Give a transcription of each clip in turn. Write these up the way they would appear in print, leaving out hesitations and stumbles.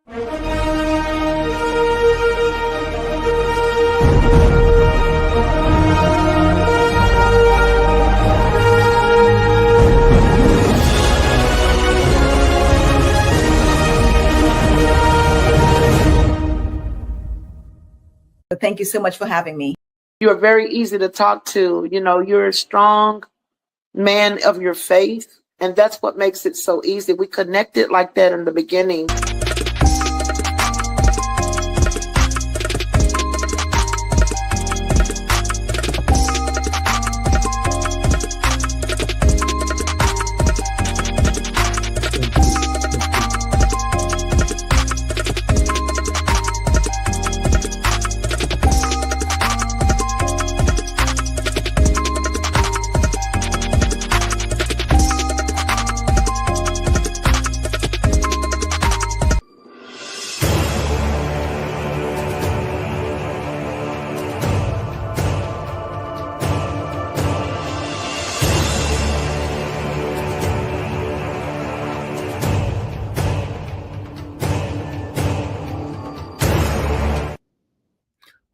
Thank you so much for having me. You're very easy to talk to. You know, you're a strong man of your faith, and that's what makes it so easy. We connected like that in the beginning.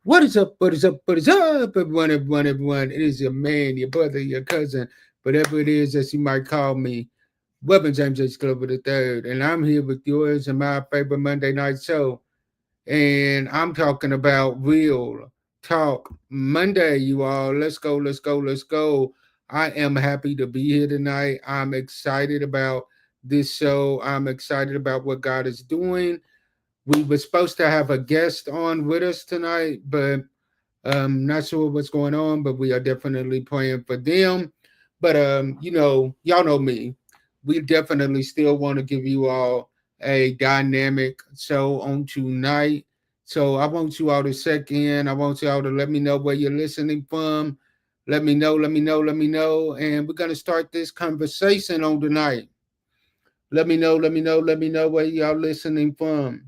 What is up? What is up? What is up, everyone, everyone, everyone? It is your man, your brother, your cousin, whatever it is that you might call me, Weapon James H. Glover III, and I'm here with yours and my favorite Monday night show. And I'm talking about Real Talk Monday, you all. Let's go, let's go, let's go. I am happy to be here tonight. I'm excited about this show. I'm excited about what God is doing. We were supposed to have a guest on with us tonight, but not sure what's going on, but we are definitely praying for them. But y'all know me. We definitely still want to give you all a dynamic show on tonight. So I want you all to check in. I want you all to let me know where you're listening from. Let me know, let me know, let me know. And we're gonna start this conversation on tonight. Let me know, let me know, let me know where y'all listening from.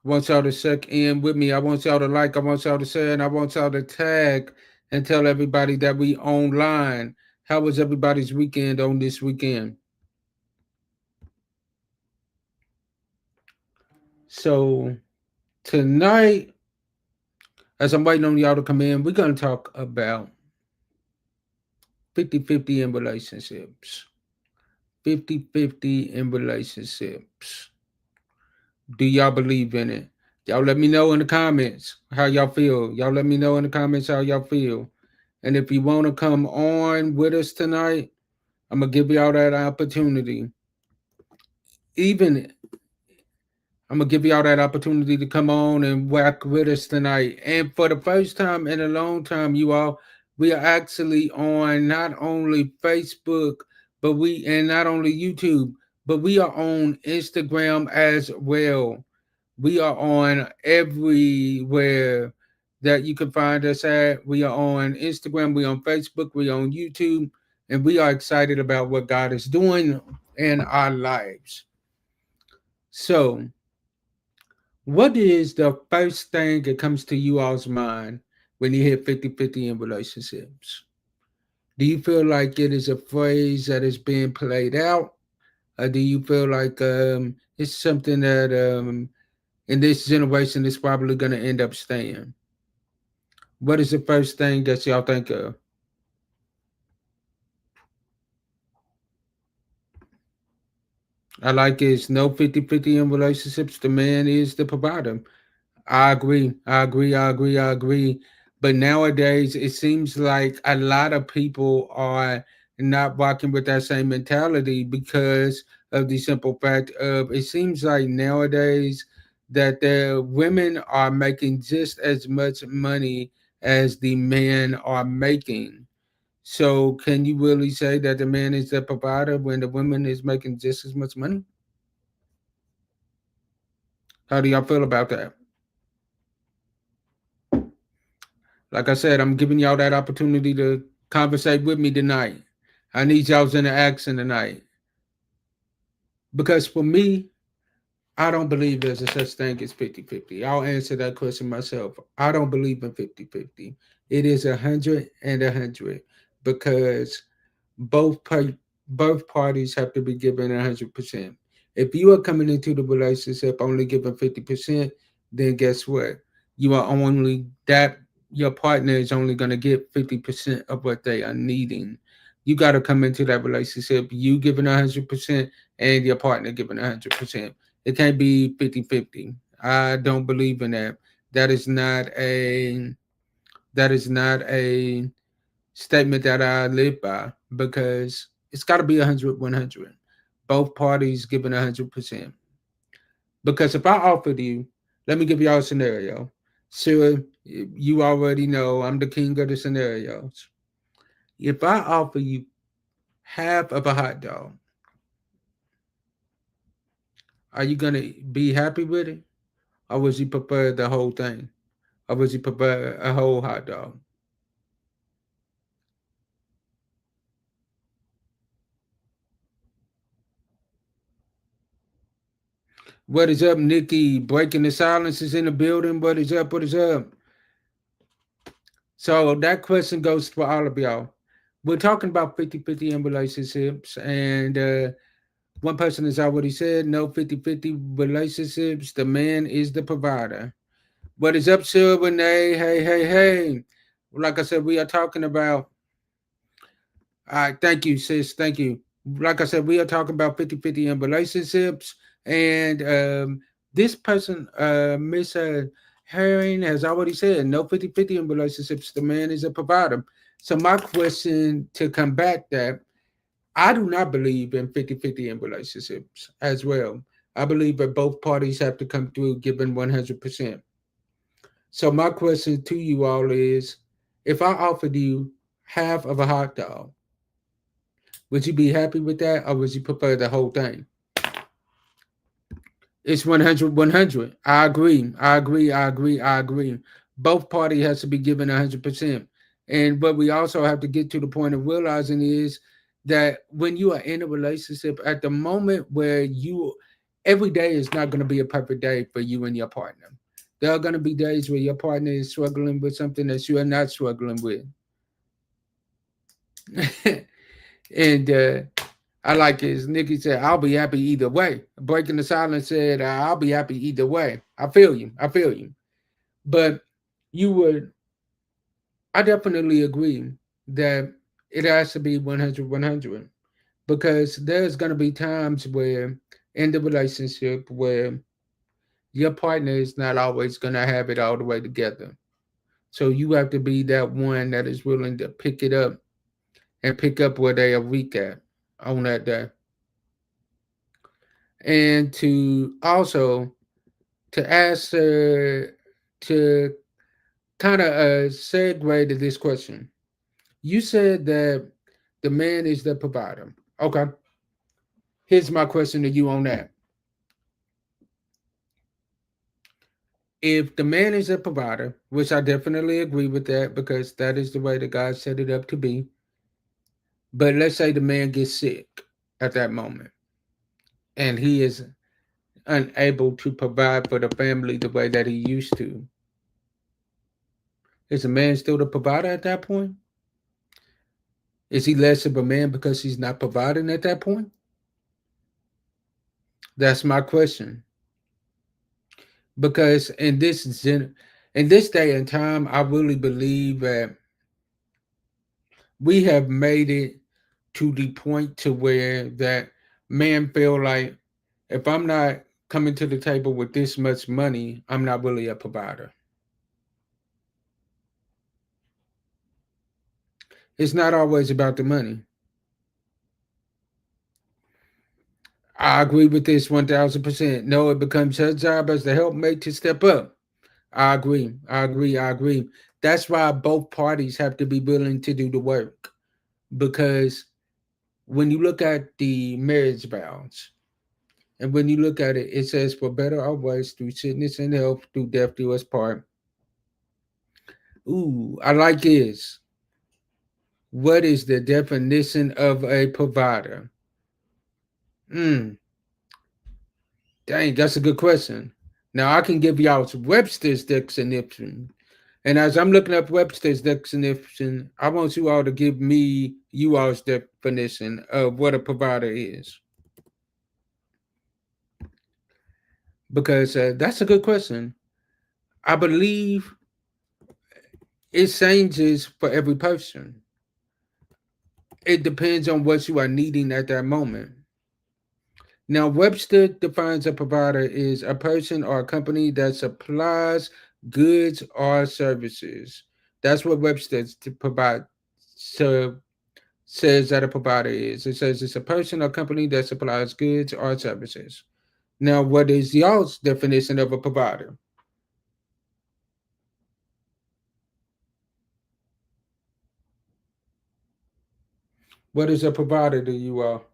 I want y'all to check in with me. I want y'all to like. I want y'all to share, and I want y'all to tag and tell everybody that we online. How was everybody's weekend on this weekend? So tonight, as I'm waiting on y'all to come in, we're going to talk about 50-50 in relationships. 50-50 in relationships. Do y'all believe in it? Y'all let me know in the comments how y'all feel. Y'all let me know in the comments how y'all feel. And if you want to come on with us tonight, I'm going to give y'all that opportunity. I'm going to give y'all that opportunity to come on and whack with us tonight. And for the first time in a long time, you all, we are actually on not only Facebook, and not only YouTube, but we are on Instagram as well. We are on everywhere that you can find us at. We are on Instagram, we are on Facebook, we are on YouTube, and we are excited about what God is doing in our lives. So, what is the first thing that comes to you all's mind when you hear 50-50 in relationships? Do you feel like it is a phrase that is being played out? Or do you feel like it's something that in this generation is probably going to end up staying? What is the first thing that y'all think of? I like it's no 50-50 in relationships. The man is the provider. I agree. But nowadays, it seems like a lot of people are not walking with that same mentality because of the simple fact of it seems like nowadays that the women are making just as much money as the men are making. So can you really say that the man is the provider when the woman is making just as much money? How do y'all feel about that? Like I said, I'm giving y'all that opportunity to conversate with me tonight. I need y'all's interaction tonight. Because for me, I don't believe there's a such thing as 50-50. I'll answer that question myself. I don't believe in 50-50. It is 100 and 100 because both parties have to be given 100%. If you are coming into the relationship only giving 50%, then guess what? You are only that your partner is only going to get 50% of what they are needing. You got to come into that relationship, you giving 100% and your partner giving 100%. It can't be 50-50. I don't believe in that. That is not a that is not a statement that I live by, because it's got to be 100-100. Both parties giving 100%. Because if I offered you, let me give y'all a scenario. So you already know I'm the king of the scenarios. If I offer you half of a hot dog, are you gonna be happy with it, or would you prefer the whole thing, or would you prefer a whole hot dog? What is up, Nikki? Breaking the silence is in the building. What is up? What is up? So that question goes for all of y'all. We're talking about 50-50 in relationships, and one person has already said no 50-50 relationships. The man is the provider. What is up, Sir Renee? Hey, hey, hey. Like I said, we are talking about. All right, thank you, sis. Thank you. Like I said, we are talking about 50-50 in relationships. And this person, Miss Herring, has already said no 50-50 in relationships. The man is a provider. So, my question to combat that, I do not believe in 50-50 in relationships as well. I believe that both parties have to come through giving 100%. So, my question to you all is, if I offered you half of a hot dog, would you be happy with that, or would you prefer the whole thing? It's 100-100. I agree. I agree. I agree. I agree. Both party has to be given 100%. And what we also have to get to the point of realizing is that when you are in a relationship, at the moment where every day is not going to be a perfect day for you and your partner. There are going to be days where your partner is struggling with something that you are not struggling with. And I like it. Nikki said, I'll be happy either way. Breaking the silence said, I'll be happy either way. I feel you. I feel you. But I definitely agree that it has to be 100-100, because there's going to be times where in the relationship where your partner is not always going to have it all the way together. So you have to be that one that is willing to pick it up and pick up where they are weak at on that day. And to also to answer to kind of segue to this question, you said that the man is the provider. Okay, here's my question to you on that. If the man is a provider, which I definitely agree with that, because that is the way that God set it up to be, but let's say the man gets sick at that moment and he is unable to provide for the family the way that he used to, is a man still the provider at that point? Is he less of a man because he's not providing at that point? That's my question. Because in this day and time, I really believe that we have made it to the point to where that men feel like, if I'm not coming to the table with this much money, I'm not really a provider. It's not always about the money. I agree with this 1000%. No, it becomes her job as the helpmate to step up. I agree. I agree. I agree. That's why both parties have to be willing to do the work. Because when you look at the marriage vows, and when you look at it, it says, for better or worse, through sickness and health, through death do us part. Ooh, I like this. What is the definition of a provider? Dang, that's a good question. Now I can give y'all Webster's definition. And as I'm looking up Webster's definition, I want you all to give me you all's definition of what a provider is. because that's a good question. I believe it changes for every person. It depends on what you are needing at that moment. Now, Webster defines a provider is a person or a company that supplies goods or services. That's what Webster to provide so says that a provider is. It says it's a person or company that supplies goods or services. Now, what is y'all's definition of a provider? What is a provider to you all?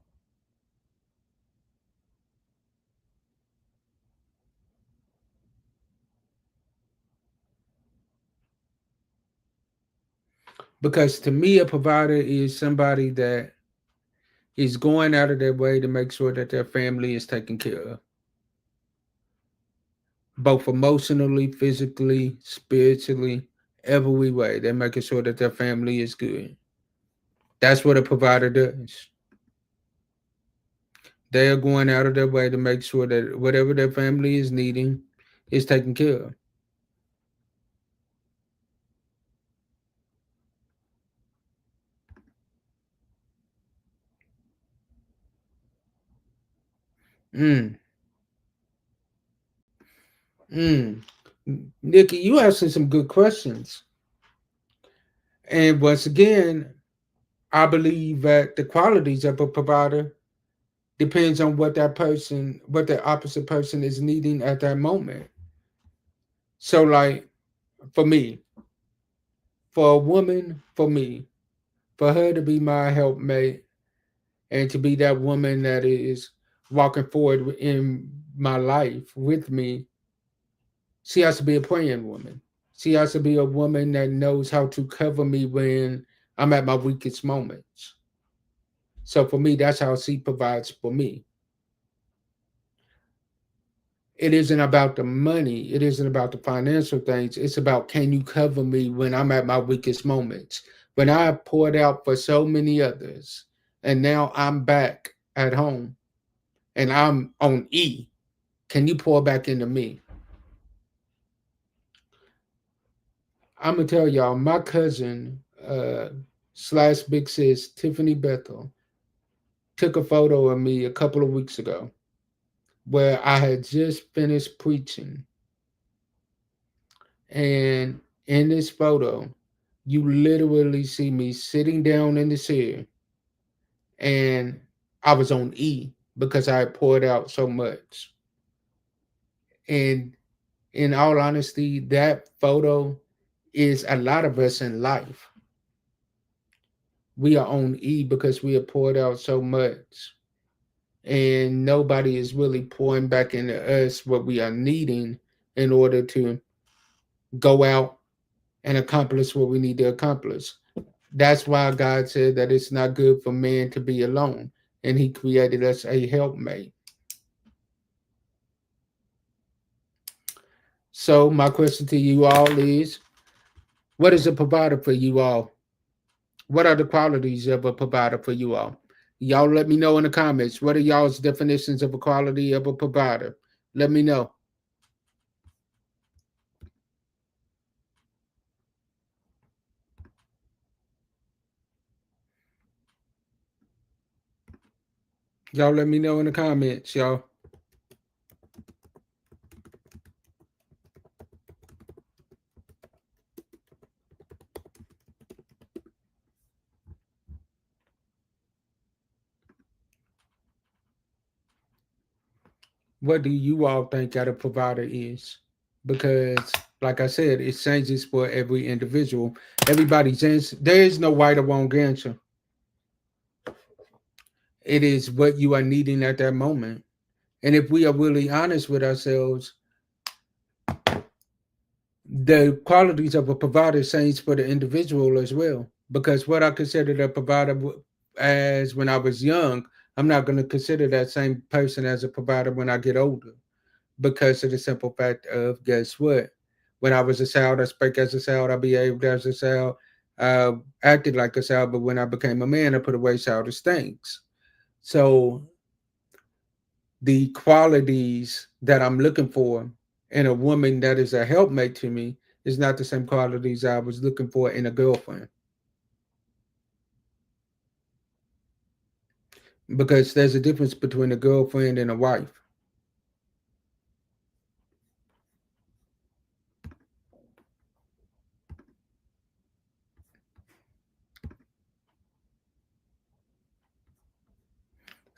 Because to me, a provider is somebody that is going out of their way to make sure that their family is taken care of, both emotionally, physically, spiritually, every way. They're making sure that their family is good. That's what a provider does. They are going out of their way to make sure that whatever their family is needing is taken care of. Mm, mm. Nikki, you asking some good questions. And once again, I believe that the qualities of a provider depends on what that person, what the opposite person is needing at that moment. So, like for me, for a woman, for me, for her to be my helpmate and to be that woman that is walking forward in my life with me, she has to be a praying woman. She has to be a woman that knows how to cover me when I'm at my weakest moments. So for me, that's how she provides for me. It isn't about the money. It isn't about the financial things. It's about, can you cover me when I'm at my weakest moments? When I poured out for so many others, and now I'm back at home and I'm on E. Can you pour back into me? I'm gonna tell y'all, my cousin slash big sis Tiffany Bethel took a photo of me a couple of weeks ago where I had just finished preaching. And in this photo, you literally see me sitting down in the chair, and I was on E because I had poured out so much. And in all honesty, that photo is a lot of us in life. We are on E because we have poured out so much, and nobody is really pouring back into us what we are needing in order to go out and accomplish what we need to accomplish. That's why God said that it's not good for man to be alone, and He created us a helpmate. So, my question to you all is, what is a provider for you all? What are the qualities of a provider for you all? Y'all let me know in the comments. What are y'all's definitions of a quality of a provider? Let me know. Y'all let me know in the comments, y'all. What do you all think that a provider is? Because, like I said, it changes for every individual. Everybody's answer. There is no right or wrong answer. It is what you are needing at that moment. And if we are really honest with ourselves, the qualities of a provider change for the individual as well. Because what I considered a provider as when I was young, I'm not going to consider that same person as a provider when I get older. Because of the simple fact of, guess what? When I was a child, I spoke as a child, I behaved as a child, acted like a child, but when I became a man, I put away childish things. So the qualities that I'm looking for in a woman that is a helpmate to me is not the same qualities I was looking for in a girlfriend. Because there's a difference between a girlfriend and a wife.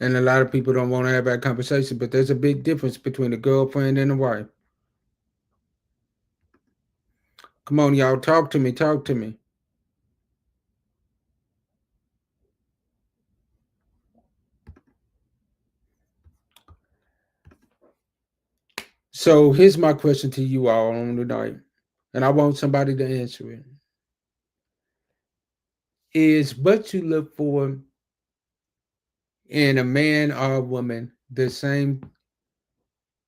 And a lot of people don't want to have that conversation, but there's a big difference between a girlfriend and a wife. Come on, y'all, talk to me, talk to me. So here's my question to you all on tonight, and I want somebody to answer it. Is what you look for in a man or a woman the same?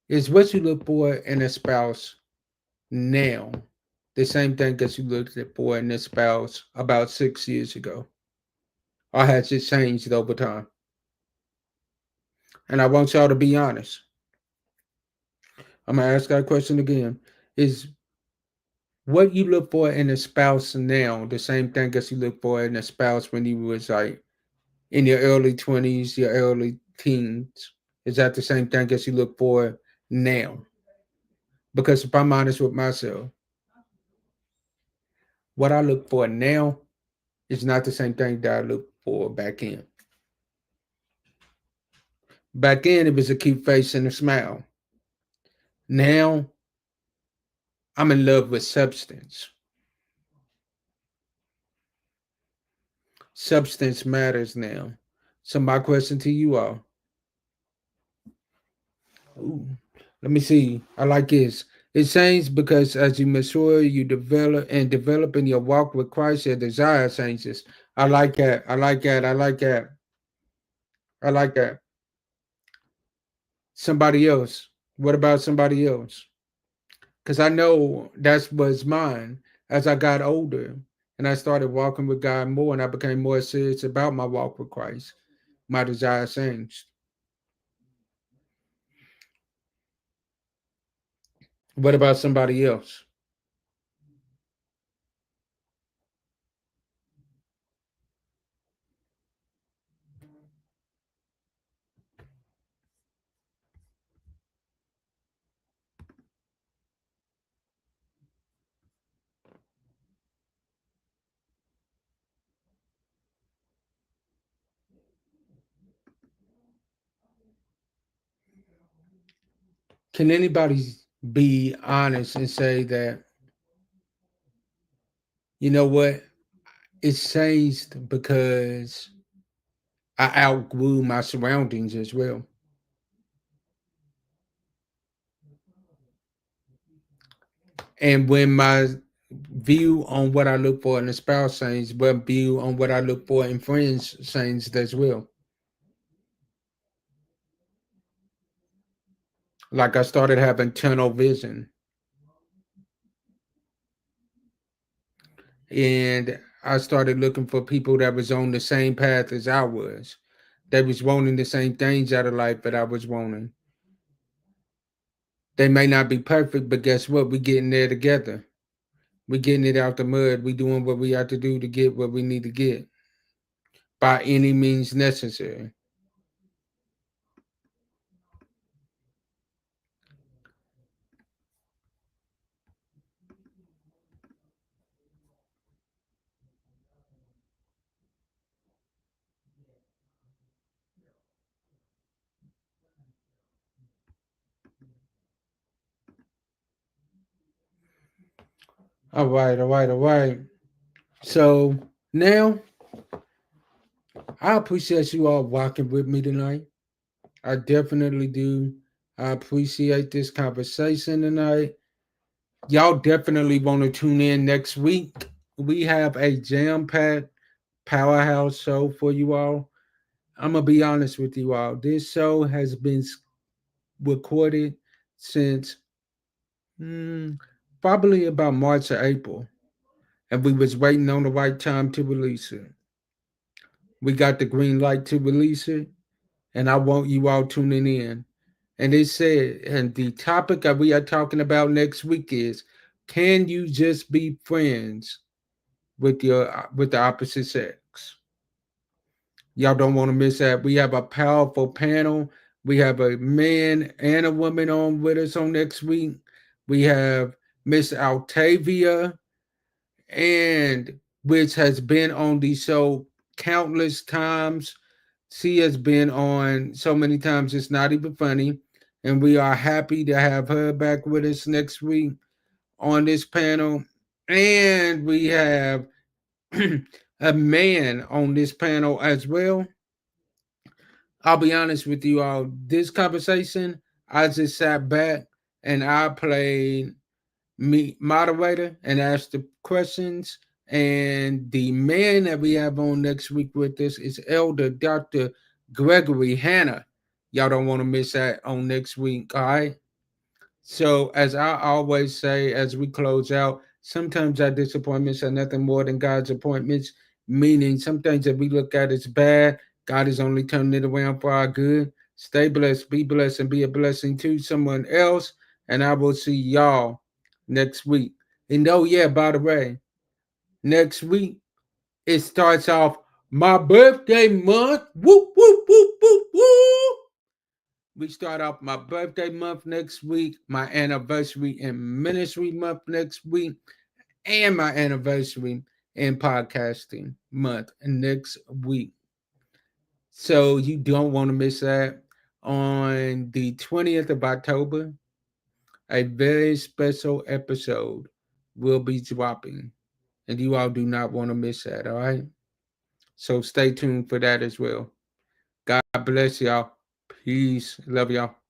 Is what you look for in a spouse now the same thing that you looked for in a spouse about 6 years ago? Or has it changed over time? And I want y'all to be honest. I'm going to ask that question again. Is what you look for in a spouse now the same thing as you look for in a spouse when you was like in your early 20s, your early teens? Is that the same thing as you look for now? Because if I'm honest with myself, what I look for now is not the same thing that I look for back in. Back then, it was a cute face and a smile. Now, I'm in love with substance. Substance matters now. So my question to you all. Ooh, let me see. I like this. It changed because as you mature, you develop in your walk with Christ, your desire changes. I like that. I like that. I like that. I like that. Somebody else. What about somebody else? Because I know that was mine as I got older and I started walking with God more and I became more serious about my walk with Christ. My desire changed. What about somebody else? Can anybody be honest and say that, you know what, it's changed because I outgrew my surroundings as well? And when my view on what I look for in a spouse changed, but view on what I look for in friends changed as well. Like I started having tunnel vision. And I started looking for people that was on the same path as I was, that was wanting the same things out of life that I was wanting. They may not be perfect, but guess what? We getting there together. We getting it out the mud. We doing what we have to do to get what we need to get by any means necessary. All right, all right, all right. So now I appreciate you all walking with me tonight. I definitely do. I appreciate this conversation tonight. Y'all definitely want to tune in next week. We have a jam-packed powerhouse show for you all. I'm gonna be honest with you all. This show has been recorded since probably about March or April, and we was waiting on the right time to release it. We got the green light to release it, and I want you all tuning in. And it said, and the topic that we are talking about next week is, can you just be friends with the opposite sex? Y'all don't want to miss that. We have a powerful panel. We have a man and a woman on with us on next week. We have Miss Altavia, and which has been on the show countless times. She has been on so many times it's not even funny. And we are happy to have her back with us next week on this panel. And we have a man on this panel as well. I'll be honest with you all. This conversation, I just sat back and I played me moderator and asked the questions. And the man that we have on next week with us is Elder Dr. Gregory Hanna. Y'all don't want to miss that on next week. All right. So, as I always say, as we close out, sometimes our disappointments are nothing more than God's appointments, meaning some things that we look at as bad, God is only turning it around for our good. Stay blessed, be blessed, and be a blessing to someone else. And I will see y'all next week. And oh, yeah, by the way, next week, it starts off my birthday month. Whoop, whoop, whoop, whoop, whoop. We start off my birthday month next week, my anniversary in ministry month next week, and my anniversary in podcasting month next week. So you don't want to miss that. On the 20th of October, a very special episode will be dropping. And you all do not want to miss that, all right? So stay tuned for that as well. God bless y'all. Peace. Love y'all.